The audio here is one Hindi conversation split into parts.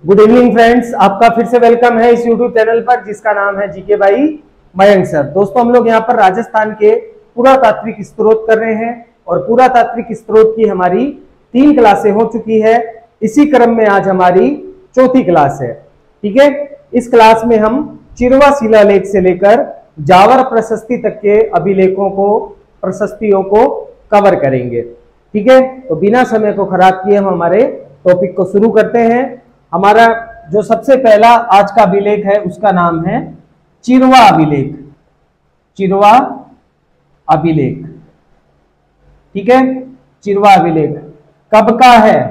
गुड इवनिंग फ्रेंड्स, आपका फिर से वेलकम है इस यूट्यूब चैनल पर जिसका नाम है जीके बाई मयंक सर। दोस्तों, हम लोग यहाँ पर राजस्थान के पुरातात्विक स्त्रोत कर रहे हैं और पुरातात्विक स्त्रोत की हमारी 3 क्लासें हो चुकी है। इसी क्रम में आज हमारी चौथी क्लास है। ठीक है, इस क्लास में हम चिरवा शिलालेख से लेकर जावर प्रशस्ति तक के अभिलेखों को, प्रशस्तियों को कवर करेंगे। ठीक है, तो बिना समय को खराब किए हम हमारे टॉपिक को शुरू करते हैं। हमारा जो सबसे पहला आज का अभिलेख है उसका नाम है चिरवा अभिलेख। चिरवा अभिलेख, ठीक है। चिरवा अभिलेख कब का है?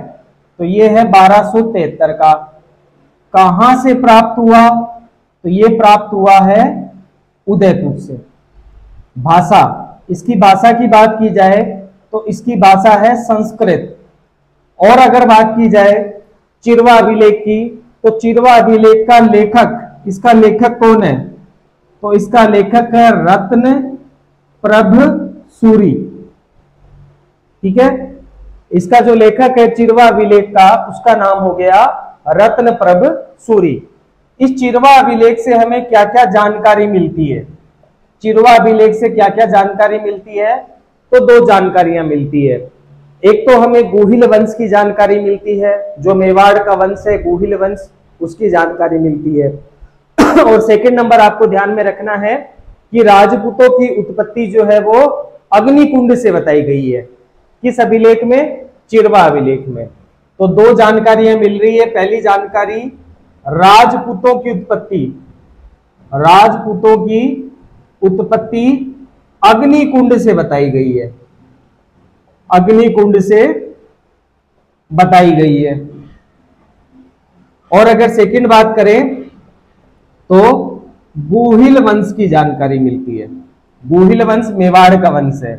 तो ये है 1273 का। कहां से प्राप्त हुआ? तो ये प्राप्त हुआ है उदयपुर से। भाषा, इसकी भाषा की बात की जाए तो इसकी भाषा है संस्कृत। और अगर बात की जाए चिरवा अभिलेख की, तो चिरवा अभिलेख का लेखक, इसका लेखक कौन है? तो इसका लेखक है रत्न प्रभ सूरी। ठीक है, इसका जो लेखक है चिरवा अभिलेख का, उसका नाम हो गया रत्न प्रभ सूरी। इस चिरवा अभिलेख से हमें क्या क्या जानकारी मिलती है? चिरवा अभिलेख से क्या क्या जानकारी मिलती है? तो 2 जानकारियां मिलती है। एक तो हमें गुहिल वंश की जानकारी मिलती है, जो मेवाड़ का वंश है गुहिल वंश, उसकी जानकारी मिलती है। और सेकंड नंबर आपको ध्यान में रखना है कि राजपूतों की उत्पत्ति जो है वो अग्निकुंड से बताई गई है। किस अभिलेख में? चिरवा अभिलेख में। तो 2 जानकारियां मिल रही है। पहली जानकारी, राजपूतों की उत्पत्ति, राजपूतों की उत्पत्ति अग्निकुंड से बताई गई है, अग्निकुंड से बताई गई है। और अगर सेकंड बात करें तो गुहिल वंश की जानकारी मिलती है। गुहिल वंश मेवाड़ का वंश है,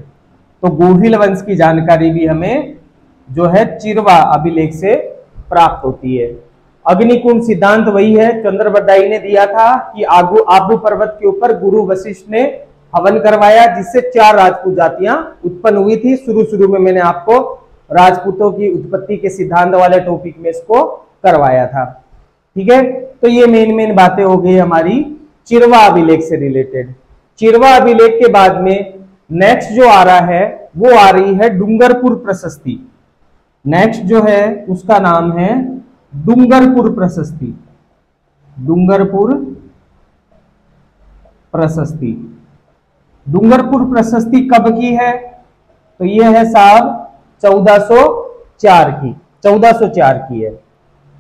तो गुहिल वंश की जानकारी भी हमें जो है चिरवा अभिलेख से प्राप्त होती है। अग्निकुंड सिद्धांत वही है, चंद्रबरदाई ने दिया था कि आबू पर्वत के ऊपर गुरु वशिष्ठ ने हवन करवाया, जिससे 4 राजपूत जातियां उत्पन्न हुई थी। शुरू में मैंने आपको राजपूतों की उत्पत्ति के सिद्धांत वाले टॉपिक में इसको करवाया था। ठीक है, तो ये मेन बातें हो गई हमारी चिरवा अभिलेख से रिलेटेड। चिरवा अभिलेख के बाद में नेक्स्ट जो आ रहा है वो आ रही है डूंगरपुर प्रशस्ति। नेक्स्ट जो है उसका नाम है डूंगरपुर प्रशस्ति। डूंगरपुर प्रशस्ति। डूंगरपुर प्रशस्ति कब की है? तो ये है साहब 1404 की, 1404 की है।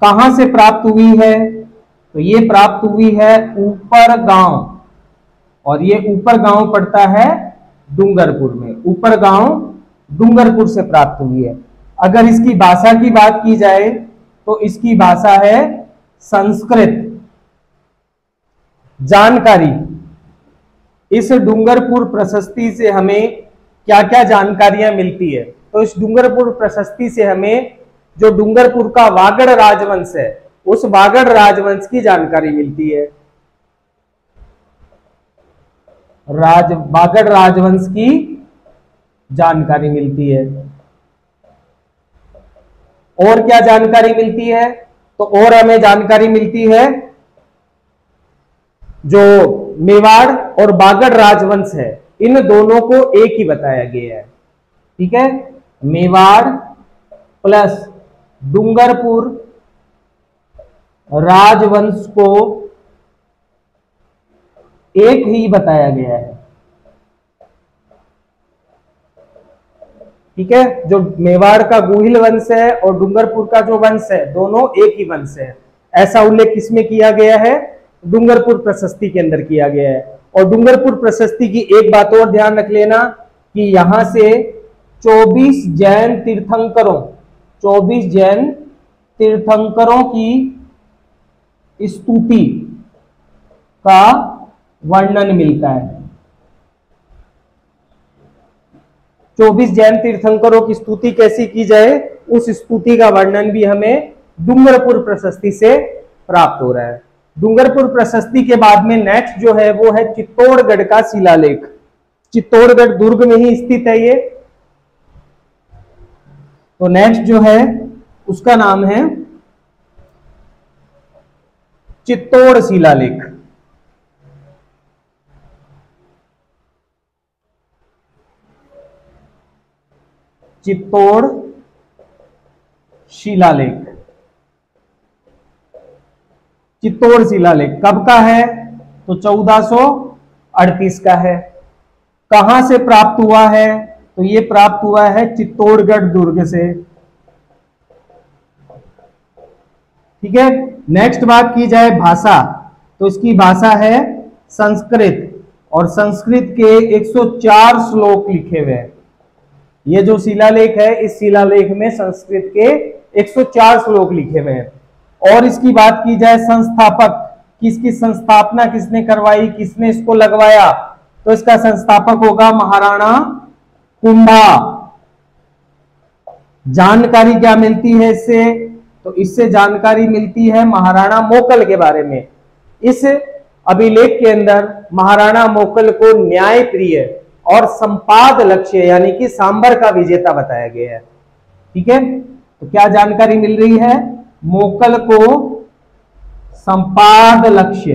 कहां से प्राप्त हुई है? तो ये प्राप्त हुई है ऊपर गांव, और ये ऊपर गांव पड़ता है डूंगरपुर में। ऊपर गांव डूंगरपुर से प्राप्त हुई है। अगर इसकी भाषा की बात की जाए तो इसकी भाषा है संस्कृत। जानकारी, इस डूंगरपुर प्रशस्ति से हमें क्या क्या जानकारियां मिलती है? तो इस डूंगरपुर प्रशस्ति से हमें जो डूंगरपुर का वागड़ राजवंश है, उस वागड़ राजवंश की जानकारी मिलती है। वागड़ राजवंश की जानकारी मिलती है। और क्या जानकारी मिलती है? तो और हमें जानकारी मिलती है जो मेवाड़ और बागड़ राजवंश है, इन दोनों को एक ही बताया गया है। ठीक है, मेवाड़ प्लस डूंगरपुर राजवंश को एक ही बताया गया है। ठीक है, जो मेवाड़ का गुहिल वंश है और डूंगरपुर का जो वंश है, दोनों एक ही वंश है। ऐसा उल्लेख किसमें किया गया है? डूंगरपुर प्रशस्ति के अंदर किया गया है। और डूंगरपुर प्रशस्ति की एक बात और ध्यान रख लेना कि यहां से 24 जैन तीर्थंकरों, 24 जैन तीर्थंकरों की स्तुति का वर्णन मिलता है। 24 जैन तीर्थंकरों की स्तुति कैसी की जाए, उस स्तुति का वर्णन भी हमें डूंगरपुर प्रशस्ति से प्राप्त हो रहा है। डूंगरपुर प्रशस्ति के बाद में नेक्स्ट जो है वो है चित्तौड़गढ़ का शिलालेख। चित्तौड़गढ़ दुर्ग में ही स्थित है ये। तो नेक्स्ट जो है उसका नाम है चित्तौड़ शिलालेख। चित्तौड़ शिलालेख। चित्तौड़ शिलालेख कब का है? तो 1438 का है। कहां से प्राप्त हुआ है? तो ये प्राप्त हुआ है चित्तौड़गढ़ दुर्ग से। ठीक है। नेक्स्ट बात की जाए भाषा, तो इसकी भाषा है संस्कृत, और संस्कृत के 104 श्लोक लिखे हुए हैं। ये जो शिलालेख है, इस शिलालेख में संस्कृत के 104 श्लोक लिखे हुए हैं। और इसकी बात की जाए संस्थापक, किसकी संस्थापना किसने करवाई, किसने इसको लगवाया, तो इसका संस्थापक होगा महाराणा कुंभा। जानकारी क्या मिलती है इससे? तो इससे जानकारी मिलती है महाराणा मोकल के बारे में। इस अभिलेख के अंदर महाराणा मोकल को न्याय प्रिय और संपाद लक्ष्य यानी कि सांबर का विजेता बताया गया है। ठीक है। तो क्या जानकारी मिल रही है? मोकल को संपाद लक्ष्य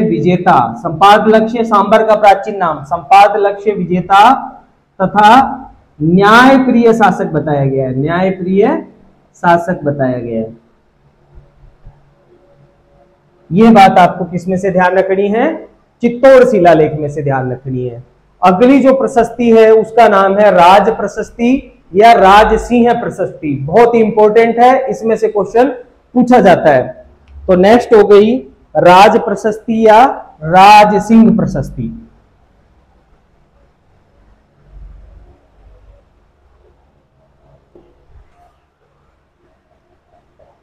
विजेता, संपाद लक्ष्य सांबर का प्राचीन नाम, संपाद लक्ष्य विजेता तथा न्याय प्रिय शासक बताया गया है। न्याय प्रिय शासक बताया गया है। यह बात आपको किसमें से ध्यान रखनी है? चित्तौड़ शिलालेख में से ध्यान रखनी है। अगली जो प्रशस्ति है उसका नाम है राज प्रशस्ति या राजसिंह प्रशस्ति। बहुत ही इंपॉर्टेंट है, इसमें से क्वेश्चन पूछा जाता है। तो नेक्स्ट हो गई राज प्रशस्ति या राजसिंह प्रशस्ति।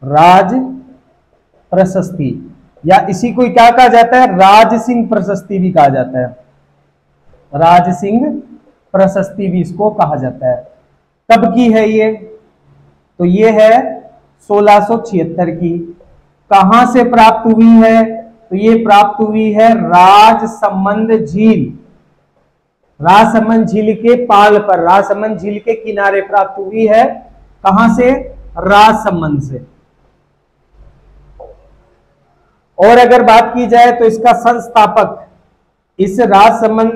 राज प्रशस्ति या इसी को क्या कहा जाता है? राजसिंह प्रशस्ति भी कहा जाता है। राजसिंह प्रशस्ति भी इसको कहा जाता है। कब की है ये? तो ये है 1676 की। कहां से प्राप्त हुई है? तो ये प्राप्त हुई है राजसमंद झील। राजसमंद झील के पाल पर, राजसमंद झील के किनारे प्राप्त हुई है। कहां से? राजसमंद से। और अगर बात की जाए तो इसका संस्थापक, इस राजसमंद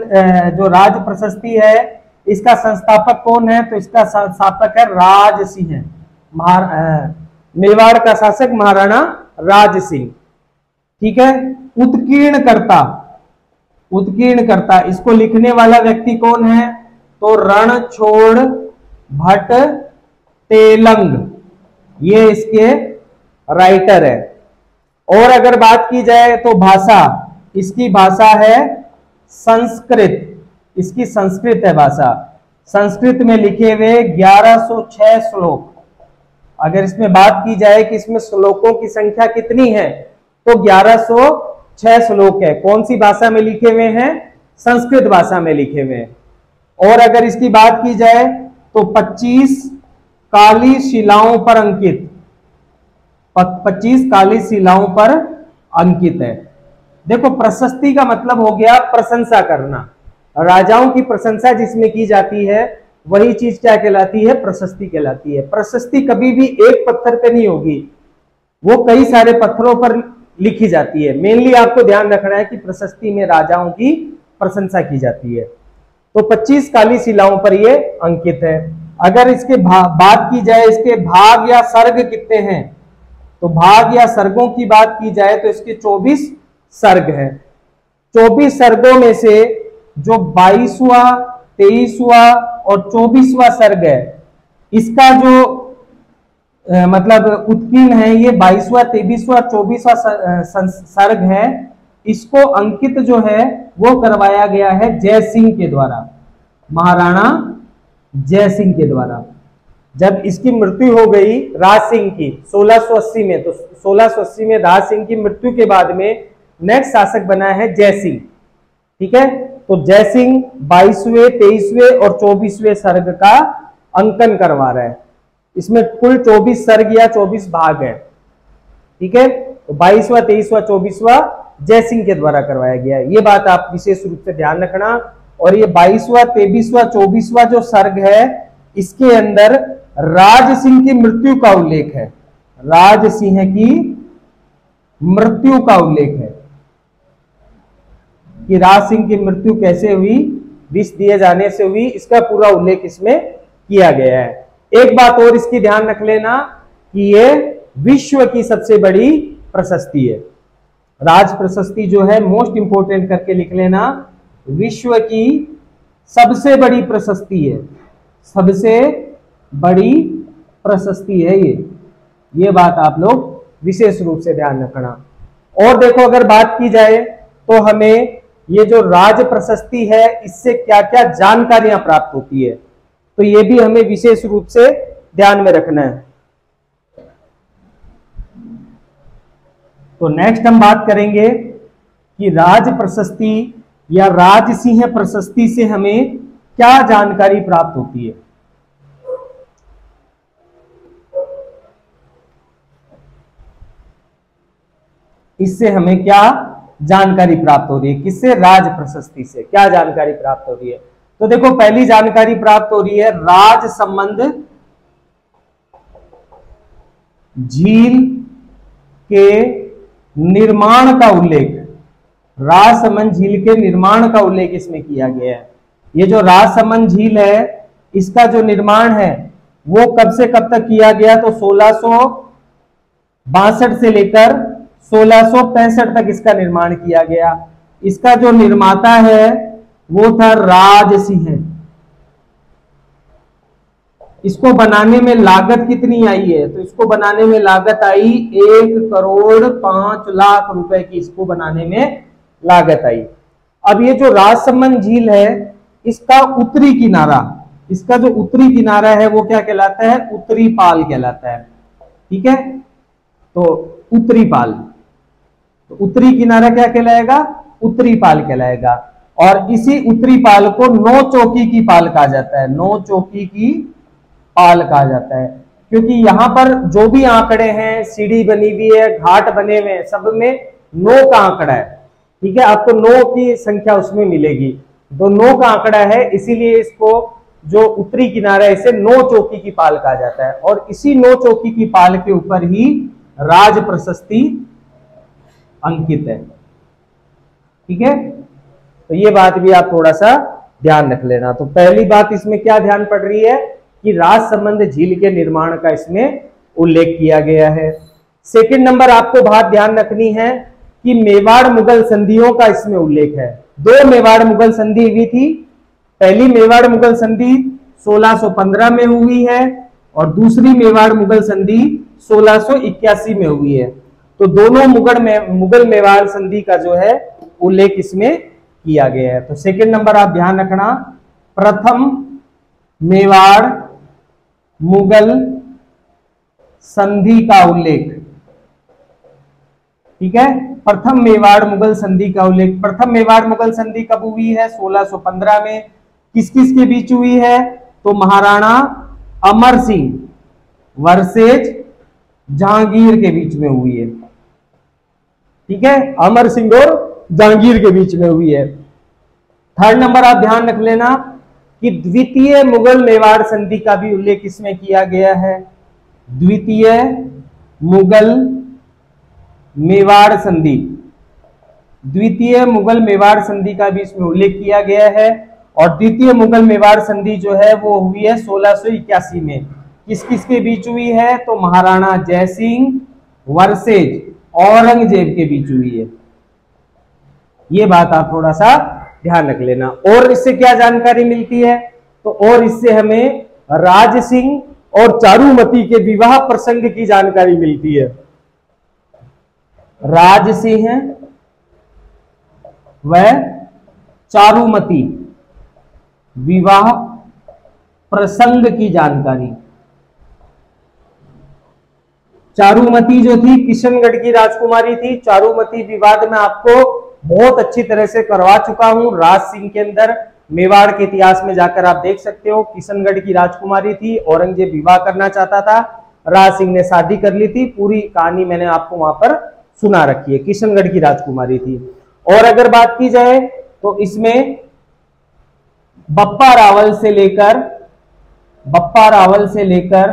जो राज प्रशस्ति है, इसका संस्थापक कौन है? तो इसका संस्थापक है राजसिंह, मेवाड़ का शासक महाराणा राजसिंह। ठीक है। उत्कीर्णकर्ता इसको लिखने वाला व्यक्ति कौन है? तो रणछोड़ भट्ट तेलंग, ये इसके राइटर है। और अगर बात की जाए तो भाषा, इसकी भाषा है संस्कृत, इसकी संस्कृत है भाषा। संस्कृत में लिखे हुए 1106 श्लोक। अगर इसमें बात की जाए कि इसमें श्लोकों की संख्या कितनी है, तो 1106 श्लोक है। कौन सी भाषा में लिखे हुए हैं? संस्कृत भाषा में लिखे हुए हैं। और अगर इसकी बात की जाए तो 25 काली शिलाओं पर अंकित, 25 काली शिलाओं पर अंकित है। देखो, प्रशस्ति का मतलब हो गया प्रशंसा करना। राजाओं की प्रशंसा जिसमें की जाती है वही चीज क्या कहलाती है? प्रशस्ति कहलाती है। प्रशस्ति कभी भी एक पत्थर पे नहीं होगी, वो कई सारे पत्थरों पर लिखी जाती है। मेनली आपको ध्यान रखना है कि प्रशस्ति में राजाओं की प्रशंसा की जाती है। तो 25 काली शिलाओं पर ये अंकित है। अगर इसके बात की जाए इसके भाग या सर्ग कितने हैं, तो भाग या सर्गों की बात की जाए तो इसके 24 सर्ग हैं। 24 सर्गों में से जो 22वां, 23वां और 24वां सर्ग है, इसका जो मतलब उत्कीर्ण है, ये 22वां, 23वां, 24वां सर्ग है। इसको अंकित जो है वो करवाया गया है जयसिंह के द्वारा, महाराणा जयसिंह के द्वारा। जब इसकी मृत्यु हो गई राज सिंह की 1680 में, तो 1680 में राज सिंह की मृत्यु के बाद में नेक्स्ट शासक बना है जयसिंह। ठीक है। तो जयसिंह 22वें, 23वें और 24वें सर्ग का अंकन करवा रहा है। इसमें कुल 24 सर्ग या 24 भाग है। ठीक है। तो 22वां, 23वां, 24वां जयसिंह के द्वारा करवाया गया है। ये बात आप विशेष रूप से ध्यान रखना। और ये 22वां, 23वां, 24वां जो सर्ग है, इसके अंदर राज सिंह की मृत्यु का उल्लेख है। राज सिंह की मृत्यु का उल्लेख है कि राज सिंह की मृत्यु कैसे हुई, विष दिए जाने से हुई, इसका पूरा उल्लेख इसमें किया गया है। एक बात और इसकी ध्यान रख लेना कि ये विश्व की सबसे बड़ी प्रशस्ति है। राज प्रशस्ति जो है मोस्ट इंपोर्टेंट करके लिख लेना, विश्व की सबसे बड़ी प्रशस्ति है, सबसे बड़ी प्रशस्ति है ये बात आप लोग विशेष रूप से ध्यान रखना। और देखो अगर बात की जाए तो हमें ये जो राज प्रशस्ति है इससे क्या क्या जानकारियां प्राप्त होती है, तो ये भी हमें विशेष रूप से ध्यान में रखना है। तो नेक्स्ट हम बात करेंगे कि राज प्रशस्ति या राज सिंह प्रशस्ति से हमें क्या जानकारी प्राप्त होती है। इससे हमें क्या जानकारी प्राप्त हो रही है, किससे, राज प्रशस्ति से क्या जानकारी प्राप्त हो रही है। तो देखो पहली जानकारी प्राप्त हो रही है राज संबंध झील के निर्माण का उल्लेख, राजसमंद झील के निर्माण का उल्लेख इसमें किया गया है। ये जो राजसमंद झील है इसका जो निर्माण है वो कब से कब तक किया गया, तो 1662 से लेकर 1665 तक इसका निर्माण किया गया। इसका जो निर्माता है वो था राज सिंह। इसको बनाने में लागत कितनी आई है, तो इसको बनाने में लागत आई 1,05,00,000 रुपए की, इसको बनाने में लागत आई। अब ये जो राजसमंद झील है इसका उत्तरी किनारा, इसका जो उत्तरी किनारा है वो क्या कहलाता है, उत्तरी पाल कहलाता है। ठीक है, तो उत्तरी पाल, तो उत्तरी किनारा क्या कहलाएगा, उत्तरी पाल कहलाएगा। और इसी उत्तरी पाल को नौ चौकी की पाल कहा जाता है, नौ चौकी की पाल कहा जाता है, क्योंकि यहां पर जो भी आंकड़े हैं, सीढ़ी बनी हुई है, घाट बने हुए हैं, सब में 9 का आंकड़ा है। ठीक है, आपको 9 की संख्या उसमें मिलेगी, तो 9 का आंकड़ा है, इसीलिए इसको जो उत्तरी किनारा है इसे 9 चौकी की पाल कहा जाता है। और इसी 9 चौकी की पाल के ऊपर ही राज प्रशस्ति अंकित है। ठीक है, तो ये बात भी आप थोड़ा सा ध्यान रख लेना। तो पहली बात इसमें क्या ध्यान पड़ रही है कि राजसमंद झील के निर्माण का इसमें उल्लेख किया गया है। सेकंड नंबर आपको बात ध्यान रखनी है कि मेवाड़ मुगल संधियों का इसमें उल्लेख है। 2 मेवाड़ मुगल संधि हुई थी, पहली मेवाड़ मुगल संधि 1615 में हुई है और दूसरी मेवाड़ मुगल संधि 1681 में हुई है। तो दोनों मुगल मेवाड़ संधि का जो है उल्लेख इसमें किया गया है। तो सेकंड नंबर आप ध्यान रखना, प्रथम मेवाड़ मुगल संधि का उल्लेख। ठीक है, प्रथम मेवाड़ मुगल संधि का उल्लेख। प्रथम मेवाड़ मुगल संधि कब हुई है, 1615 में। किस किस के बीच हुई है, तो महाराणा अमर सिंह वर्सेज जहांगीर के बीच में हुई है। ठीक है, अमर सिंह और जहांगीर के बीच में हुई है। थर्ड नंबर आप ध्यान रख लेना कि द्वितीय मुगल मेवाड़ संधि का भी उल्लेख इसमें किया गया है। द्वितीय मुगल मेवाड़ संधि, द्वितीय मुगल मेवाड़ संधि का भी इसमें उल्लेख किया गया है। और द्वितीय मुगल मेवाड़ संधि जो है वो हुई है 1681 में। किस किस के बीच हुई है, तो महाराणा जयसिंह वर्सेज औरंगजेब के बीच हुई है। ये बात आप थोड़ा सा ध्यान रख लेना। और इससे क्या जानकारी मिलती है, तो और इससे हमें राज सिंह और चारुमती के विवाह प्रसंग की जानकारी मिलती है। राज सिंह व चारुमती विवाह प्रसंग की जानकारी। चारुमती जो थी किशनगढ़ की राजकुमारी थी। चारुमती विवाद में आपको बहुत अच्छी तरह से करवा चुका हूं। राज सिंह के अंदर मेवाड़ के इतिहास में जाकर आप देख सकते हो। किशनगढ़ की राजकुमारी थी, औरंगजेब विवाह करना चाहता था, राज सिंह ने शादी कर ली थी। पूरी कहानी मैंने आपको वहां पर सुना रखी है। किशनगढ़ की राजकुमारी थी। और अगर बात की जाए तो इसमें बप्पा रावल से लेकर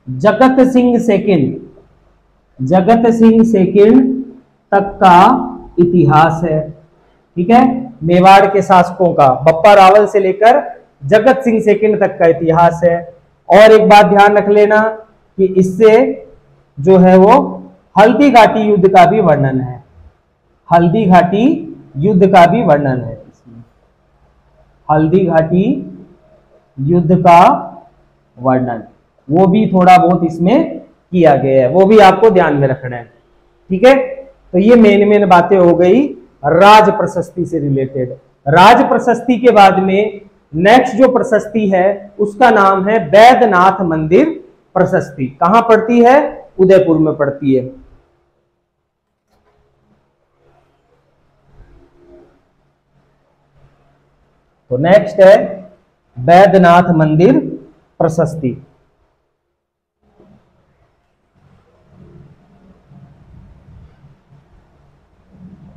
जगत सिंह सेकंड तक का इतिहास है। ठीक है, मेवाड़ के शासकों का बप्पा रावल से लेकर जगत सिंह सेकंड तक का इतिहास है। और एक बात ध्यान रख लेना कि इससे जो है वो हल्दी घाटी युद्ध का भी वर्णन है। हल्दी घाटी युद्ध का भी वर्णन है इसमें, हल्दी घाटी युद्ध का वर्णन, वो भी थोड़ा बहुत इसमें किया गया है, वो भी आपको ध्यान में रखना है। ठीक है, तो ये मेन बातें हो गई राज प्रशस्ति से रिलेटेड। राज प्रशस्ति के बाद में नेक्स्ट जो प्रशस्ति है उसका नाम है बैद्यनाथ मंदिर प्रशस्ति। कहां पड़ती है? उदयपुर में पड़ती है। तो नेक्स्ट है बैद्यनाथ मंदिर प्रशस्ति।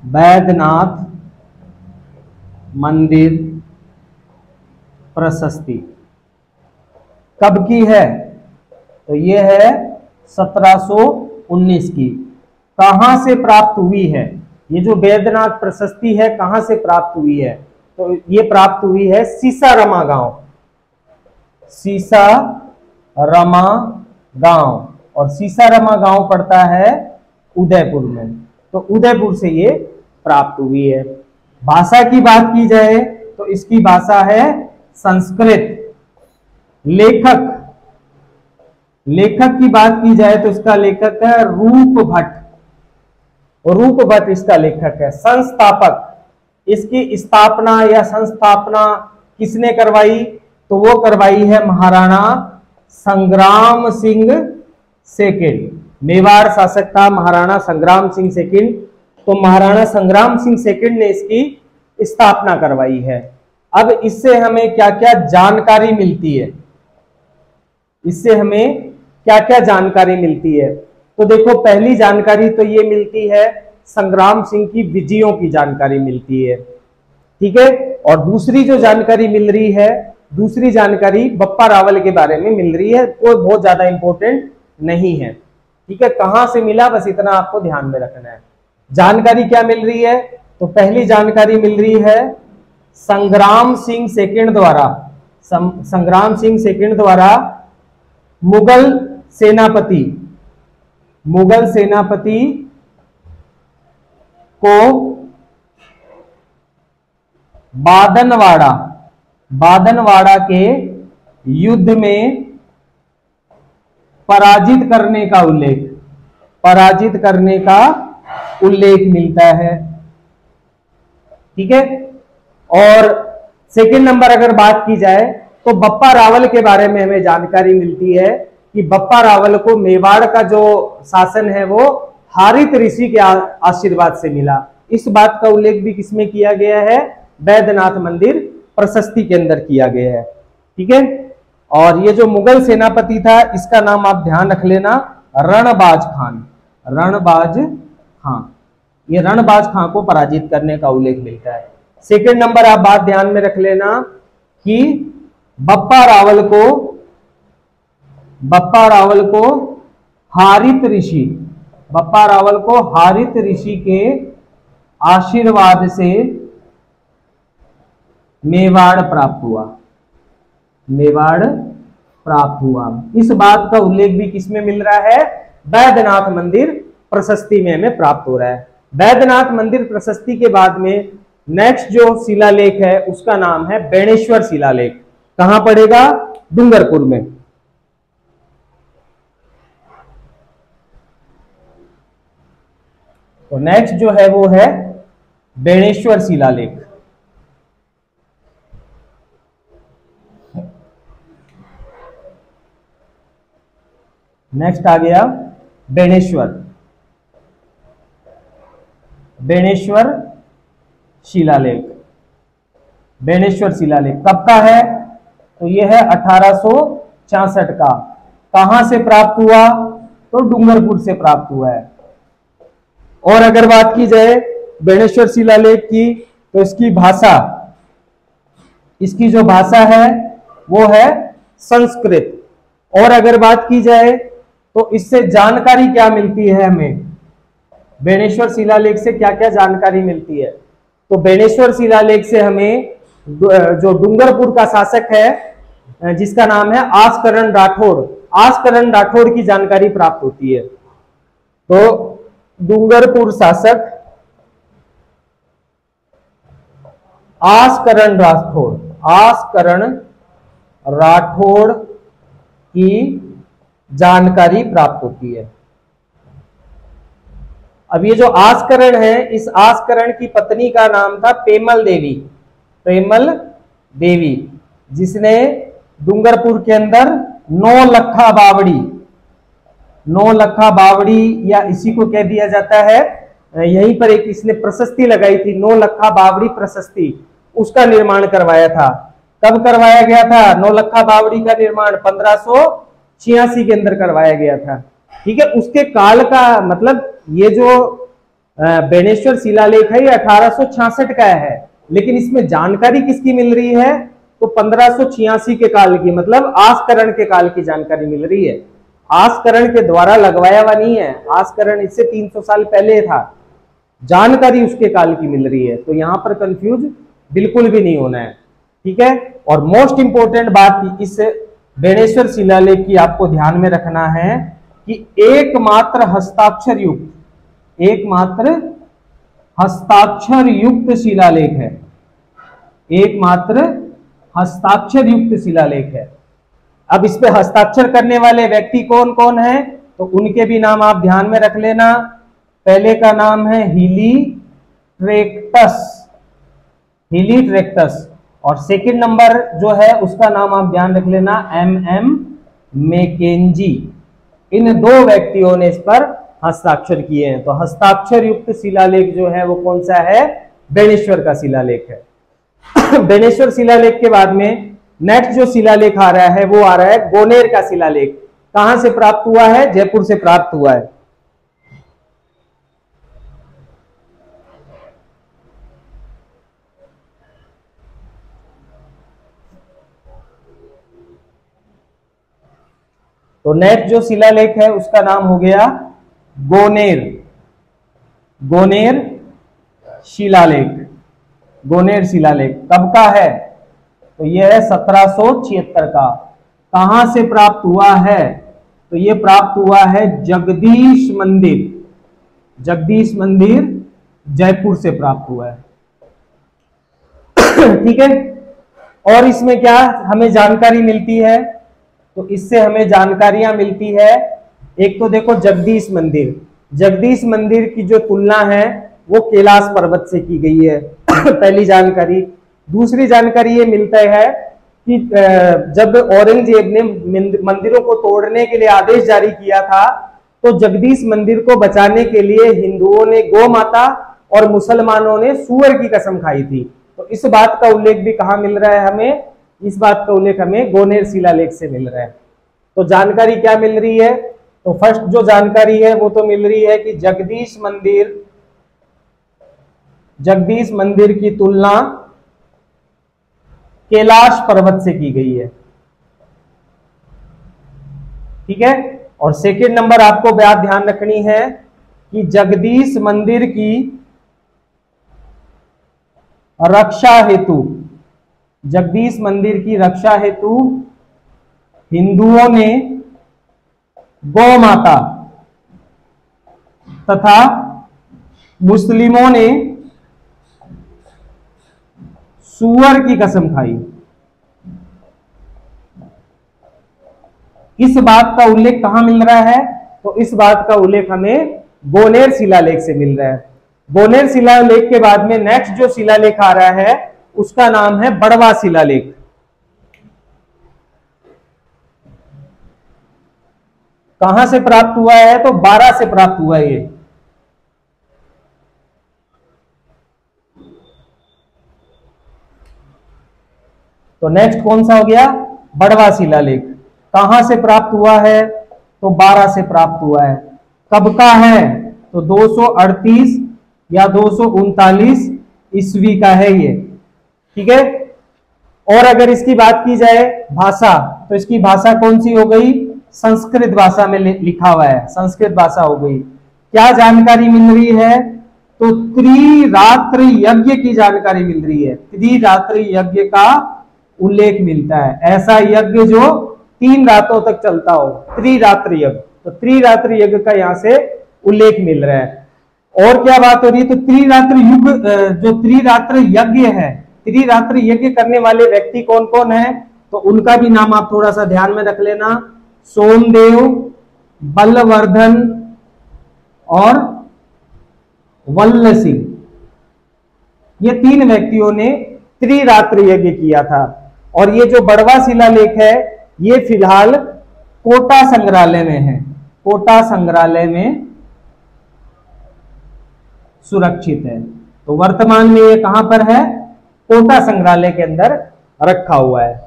बैद्यनाथ मंदिर प्रशस्ति कब की है? तो ये है 1719 की। कहां से प्राप्त हुई है? ये जो बैद्यनाथ प्रशस्ति है कहां से प्राप्त हुई है? तो ये प्राप्त हुई है सीसारमा गांव, सीसारमा गांव, और सीसारमा गांव पड़ता है उदयपुर में। तो उदयपुर से ये प्राप्त हुई है। भाषा की बात की जाए तो इसकी भाषा है संस्कृत। लेखक की बात की जाए तो इसका लेखक है रूप भट्ट, रूप भट्ट इसका लेखक है। संस्थापक, इसकी स्थापना या संस्थापना किसने करवाई? तो वो करवाई है महाराणा संग्राम सिंह सेकंड। मेवाड़ शासक था महाराणा संग्राम सिंह सेकंड, तो महाराणा संग्राम सिंह सेकंड ने इसकी स्थापना करवाई है। अब इससे हमें क्या क्या जानकारी मिलती है? इससे हमें क्या क्या जानकारी मिलती है? तो देखो, पहली जानकारी तो ये मिलती है संग्राम सिंह की विजयों की जानकारी मिलती है। ठीक है, और दूसरी जो जानकारी मिल रही है, दूसरी जानकारी बप्पा रावल के बारे में मिल रही है, कोई बहुत ज्यादा इंपॉर्टेंट नहीं है। ठीक है, कहां से मिला बस इतना आपको ध्यान में रखना है। जानकारी क्या मिल रही है? तो पहली जानकारी मिल रही है संग्राम सिंह सेकंड द्वारा, संग्राम सिंह सेकंड द्वारा मुगल सेनापति को बादनवाड़ा के युद्ध में पराजित करने का उल्लेख मिलता है। ठीक है, और सेकंड नंबर अगर बात की जाए तो बप्पा रावल के बारे में हमें जानकारी मिलती है कि बप्पा रावल को मेवाड़ का जो शासन है वो हारित ऋषि के आशीर्वाद से मिला। इस बात का उल्लेख भी किसमें किया गया है? बैद्यनाथ मंदिर प्रशस्ति के अंदर किया गया है। ठीक है, और ये जो मुगल सेनापति था इसका नाम आप ध्यान रख लेना, रणबाज खान। ये रणबाज खां को पराजित करने का उल्लेख मिलता है। सेकंड नंबर आप बात ध्यान में रख लेना कि बप्पा रावल को हारित ऋषि के आशीर्वाद से मेवाड़ प्राप्त हुआ। इस बात का उल्लेख भी किसमें मिल रहा है? बैद्यनाथ मंदिर प्रशस्ति में हमें प्राप्त हो रहा है। बैद्यनाथ मंदिर प्रशस्ति के बाद में नेक्स्ट जो शिलालेख है उसका नाम है बेणेश्वर शिलालेख। कहां पड़ेगा? डूंगरपुर में। तो नेक्स्ट जो है वो है बेणेश्वर शिलालेख। नेक्स्ट आ गया बेणेश्वर शिलालेख। बेणेश्वर शिलालेख कब का है? तो यह है 1866 का। कहां से प्राप्त हुआ? तो डूंगरपुर से प्राप्त हुआ है। और अगर बात की जाए बेणेश्वर शिलालेख की तो इसकी जो भाषा है वो है संस्कृत। और अगर बात की जाए तो इससे जानकारी क्या मिलती है हमें, बेणेश्वर शिलालेख से क्या क्या जानकारी मिलती है। तो बेणेश्वर शिलालेख से हमें जो डूंगरपुर का शासक है जिसका नाम है आसकरण राठौड़, आसकरण राठौड़ की जानकारी प्राप्त होती है। तो डूंगरपुर शासक आसकरण राठौड़, आसकरण राठौड़ की जानकारी प्राप्त होती है। अब ये जो आसकरण है, इस आसकरण की पत्नी का नाम था पेमल देवी, पेमल देवी, जिसने डूंगरपुर के अंदर 9 लखा बावड़ी, 9 लखा बावड़ी या इसी को कह दिया जाता है, यहीं पर एक इसने प्रशस्ति लगाई थी 9 लखा बावड़ी प्रशस्ति, उसका निर्माण करवाया था। कब करवाया गया था? 9 लखा बावड़ी का निर्माण 1586 के अंदर करवाया गया था। ठीक है, उसके काल का मतलब ये जो बेणेश्वर शिलालेख है ये 1866 का है, लेकिन इसमें जानकारी किसकी मिल रही है? तो 1586 के काल की, मतलब आसकरण के काल की जानकारी मिल रही है। आसकरण के द्वारा लगवाया हुआ नहीं है, आसकरण इससे 300 साल पहले था, जानकारी उसके काल की मिल रही है। तो यहां पर कंफ्यूज बिल्कुल भी नहीं होना है। ठीक है, और मोस्ट इंपोर्टेंट बात इस बेणेश्वर शिलालेख की आपको ध्यान में रखना है कि एकमात्र हस्ताक्षर युक्त, एकमात्र हस्ताक्षर युक्त शिलालेख है, एकमात्र हस्ताक्षर युक्त शिलालेख है। अब इस पे हस्ताक्षर करने वाले व्यक्ति कौन कौन है, तो उनके भी नाम आप ध्यान में रख लेना। पहले का नाम है हीली ट्रेक्टस, हीली ट्रेक्टस, और सेकंड नंबर जो है उसका नाम आप ध्यान रख लेना MM मैकेंजी। इन 2 व्यक्तियों ने इस पर हस्ताक्षर किए हैं। तो हस्ताक्षर युक्त शिलालेख जो है वो कौन सा है? बेणेश्वर का शिलालेख है। बेणेश्वर शिलालेख के बाद में नेक्स्ट जो शिलालेख आ रहा है वो आ रहा है गोनेर का शिलालेख। कहां से प्राप्त हुआ है? जयपुर से प्राप्त हुआ है। तो नेक्स्ट जो शिलालेख है उसका नाम हो गया गोनेर, गोनेर शिलालेख। गोनेर शिलालेख कब का है? तो यह है 1776 का। कहां से प्राप्त हुआ है? तो यह प्राप्त हुआ है जगदीश मंदिर, जगदीश मंदिर जयपुर से प्राप्त हुआ है। ठीक है, और इसमें क्या हमें जानकारी मिलती है? तो इससे हमें जानकारियां मिलती है, एक तो देखो जगदीश मंदिर, जगदीश मंदिर की जो तुलना है वो कैलाश पर्वत से की गई है। पहली जानकारी। दूसरी जानकारी ये मिलता है कि जब औरंगजेब ने मंदिरों को तोड़ने के लिए आदेश जारी किया था तो जगदीश मंदिर को बचाने के लिए हिंदुओं ने गौ माता और मुसलमानों ने सूअर की कसम खाई थी। तो इस बात का उल्लेख भी कहां मिल रहा है हमें? इस बात का उल्लेख हमें गोनेर शिलालेख से मिल रहा है। तो जानकारी क्या मिल रही है? तो फर्स्ट जो जानकारी है वो तो मिल रही है कि जगदीश मंदिर की तुलना कैलाश पर्वत से की गई है। ठीक है, और सेकंड नंबर आपको बात ध्यान रखनी है कि जगदीश मंदिर की रक्षा हेतु, जगदीश मंदिर की रक्षा हेतु हिंदुओं ने गौ माता तथा मुस्लिमों ने सूअर की कसम खाई। इस बात का उल्लेख कहां मिल रहा है? तो इस बात का उल्लेख हमें गोनेर शिलालेख से मिल रहा है। गोनेर शिलालेख के बाद में नेक्स्ट जो शिलालेख आ रहा है उसका नाम है बड़वा शिलालेख। कहां से प्राप्त हुआ है? तो 12 से प्राप्त हुआ है ये। तो नेक्स्ट कौन सा हो गया? बड़वा शिलालेख। कहां से प्राप्त हुआ है? तो 12 से प्राप्त हुआ है। कब का है? तो 238 या 239 ईस्वी का है ये। ठीक है, और अगर इसकी बात की जाए भाषा, तो इसकी भाषा कौन सी हो गई? संस्कृत भाषा में लिखा हुआ है, संस्कृत भाषा हो गई। क्या जानकारी मिल रही है? तो त्रिरात्र यज्ञ की जानकारी मिल रही है। त्रिरात्र यज्ञ का उल्लेख मिलता है, ऐसा यज्ञ जो 3 रातों तक चलता हो, त्रिरात्र यज्ञ। तो त्रिरात्र यज्ञ का यहां से उल्लेख मिल रहा है। और क्या बात हो रही है? तो त्रिरात्र युग, जो त्रिरात्र यज्ञ है, त्रिरात्र यज्ञ करने वाले व्यक्ति कौन कौन है? तो उनका भी नाम आप थोड़ा सा ध्यान में रख लेना। सोमदेव, बलवर्धन और वल्ल सिंह, ये 3 व्यक्तियों ने त्रिरात्र यज्ञ किया था। और ये जो बड़वा शिलालेख है, ये फिलहाल कोटा संग्रहालय में है, कोटा संग्रहालय में सुरक्षित है। तो वर्तमान में ये कहां पर है? कोटा संग्रहालय के अंदर रखा हुआ है।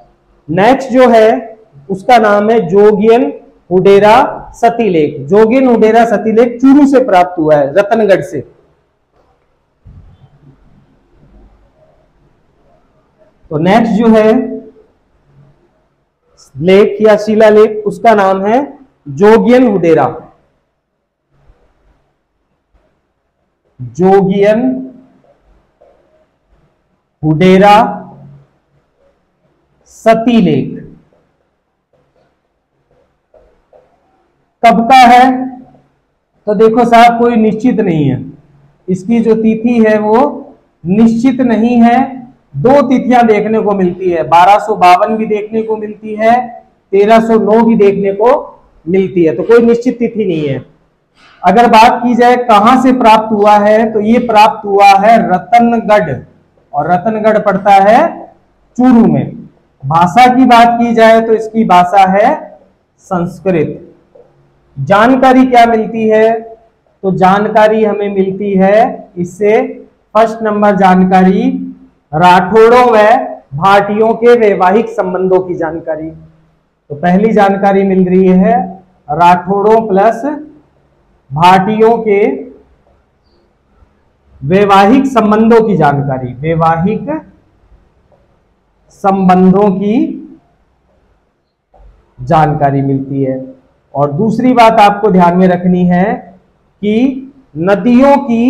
नेक्स्ट जो है उसका नाम है जोगियन हुडेरा सतीलेख। जोगियन हुडेरा सतीलेख चूरू से प्राप्त हुआ है, रतनगढ़ से। तो नेक्स्ट जो है लेख या शिलालेख, उसका नाम है जोगियन हुडेरा, जोगियन हुडेरा सतीलेख। कब का है? तो देखो साहब, कोई निश्चित नहीं है, इसकी जो तिथि है वो निश्चित नहीं है। 2 तिथियां देखने को मिलती है, 1252 भी देखने को मिलती है, 1309 भी देखने को मिलती है। तो कोई निश्चित तिथि नहीं है। अगर बात की जाए कहां से प्राप्त हुआ है, तो ये प्राप्त हुआ है रतनगढ़, और रतनगढ़ पड़ता है चूरू में। भाषा की बात की जाए तो इसकी भाषा है संस्कृत। जानकारी क्या मिलती है? तो जानकारी हमें मिलती है इससे, फर्स्ट नंबर जानकारी राठौड़ों व भाटियों के वैवाहिक संबंधों की जानकारी। तो पहली जानकारी मिल रही है राठौड़ों प्लस भाटियों के वैवाहिक संबंधों की जानकारी, वैवाहिक संबंधों की जानकारी मिलती है। और दूसरी बात आपको ध्यान में रखनी है कि नदियों की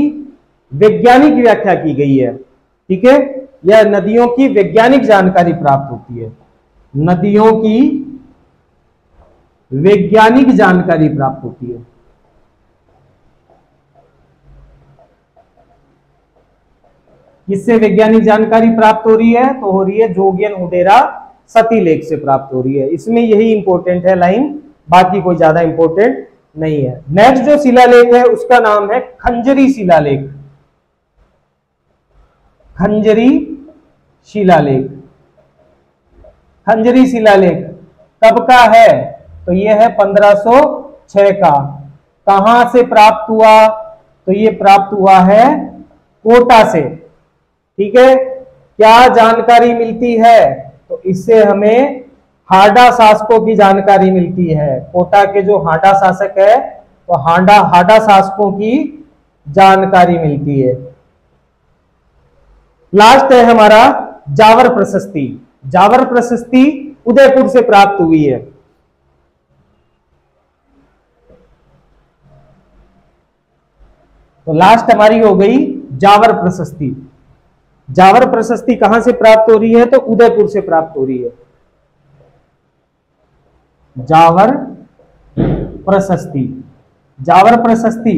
वैज्ञानिक व्याख्या की गई है, ठीक है? या नदियों की वैज्ञानिक जानकारी प्राप्त होती है, नदियों की वैज्ञानिक जानकारी प्राप्त होती है। किससे वैज्ञानिक जानकारी प्राप्त हो रही है? तो हो रही है जोगियन हुडेरा सतीलेख से प्राप्त हो रही है। इसमें यही इंपॉर्टेंट है लाइन, बाकी कोई ज्यादा इंपॉर्टेंट नहीं है। नेक्स्ट जो शिलालेख है उसका नाम है खंजरी शिलालेख, खंजरी शिलालेख। खंजरी शिलालेख कब का है? तो यह है 1506 का। कहां से प्राप्त हुआ? तो यह प्राप्त हुआ है कोटा से, ठीक है? क्या जानकारी मिलती है? तो इससे हमें हाडा शासकों की जानकारी मिलती है। कोटा के जो हाडा शासक है, तो हाडा शासकों की जानकारी मिलती है। लास्ट है हमारा जावर प्रशस्ति। जावर प्रशस्ति उदयपुर से प्राप्त हुई है। तो लास्ट हमारी हो गई जावर प्रशस्ति। जावर प्रशस्ति कहां से प्राप्त हो रही है? तो उदयपुर से प्राप्त हो रही है। जावर प्रशस्ति, जावर प्रशस्ति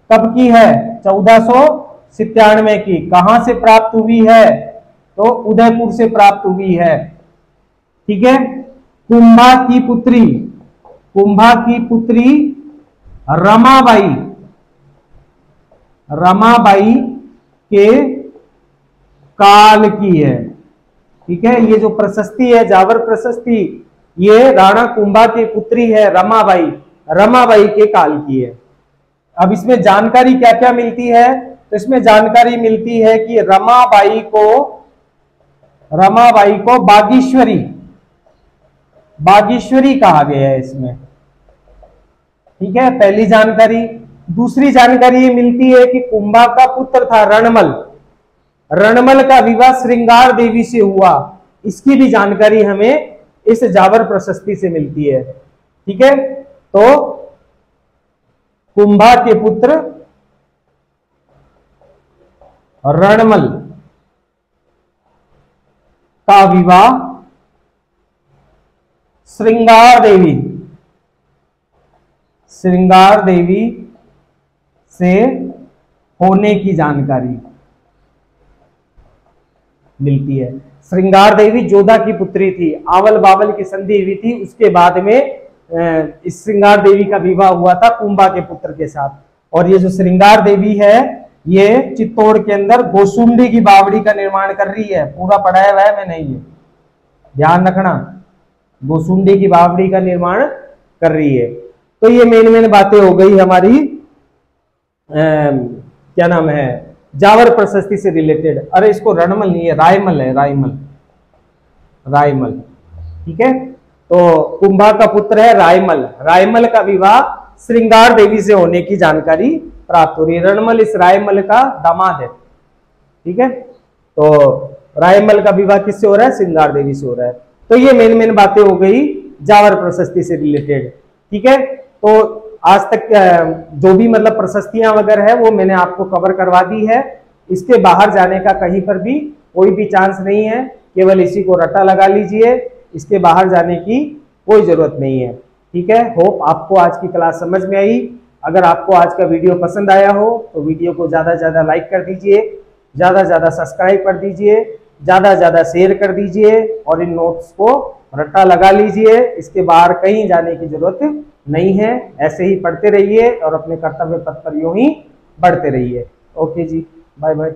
कब की है? 1497 की। कहां से प्राप्त हुई है? तो उदयपुर से प्राप्त हुई है, ठीक है? कुंभा की पुत्री, कुंभा की पुत्री रमाबाई, रमाबाई के काल की है, ठीक है? ये जो प्रशस्ति है जावर प्रशस्ति, ये राणा कुंभा की पुत्री है रमाबाई, रमाबाई के काल की है। अब इसमें जानकारी क्या क्या मिलती है? तो इसमें जानकारी मिलती है कि रमाबाई को बागीश्वरी, बागीश्वरी कहा गया है इसमें, ठीक है? पहली जानकारी। दूसरी जानकारी ये मिलती है कि कुंभा का पुत्र था रणमल, रणमल का विवाह श्रृंगार देवी से हुआ, इसकी भी जानकारी हमें इस जावर प्रशस्ति से मिलती है। ठीक है, तो कुंभा के पुत्र रणमल का विवाह श्रृंगार देवी से होने की जानकारी मिलती है। श्रृंगार देवी जोधा की पुत्री थी, आवल बावल की संधि हुई थी, उसके बाद में इस श्रृंगार देवी का विवाह हुआ था कुंभा के पुत्र के साथ। और ये जो श्रृंगार देवी है ये चित्तौड़ के अंदर गोसुंडी की बावड़ी का निर्माण कर रही है। पूरा पढ़ाया हुआ है मैंने, ये ध्यान रखना, गोसुंडी की बावड़ी का निर्माण कर रही है। तो ये मेन बातें हो गई हमारी क्या नाम है, जावर प्रशस्ति से रिलेटेड। अरे इसको रणमल नहीं है, रायमल है, रायमल। ठीक है, तो कुंभा का पुत्र है रायमल, रायमल का विवाह श्रृंगार देवी से होने की जानकारी प्राप्त हो रही है। रणमल इस रायमल का दामाद है। ठीक है, तो रायमल का विवाह किससे हो रहा है, श्रृंगार देवी से हो रहा है। तो ये मेन बातें हो गई जावर प्रशस्ति से रिलेटेड। ठीक है, तो आज तक जो भी मतलब प्रशस्तियां वगैरह है वो मैंने आपको कवर करवा दी है। इसके बाहर जाने का कहीं पर भी कोई भी चांस नहीं है, केवल इसी को रट्टा लगा लीजिए, इसके बाहर जाने की कोई जरूरत नहीं है। ठीक है, होप आपको आज की क्लास समझ में आई। अगर आपको आज का वीडियो पसंद आया हो तो वीडियो को ज्यादा से ज्यादा लाइक कर दीजिए, ज्यादा से ज्यादा सब्सक्राइब कर दीजिए, ज्यादा से ज्यादा शेयर कर दीजिए और इन नोट्स को रट्टा लगा लीजिए। इसके बाहर कहीं जाने की जरूरत नहीं है, ऐसे ही पढ़ते रहिए और अपने कर्तव्य पथ पर यूं ही बढ़ते रहिए। ओके जी, बाय बाय।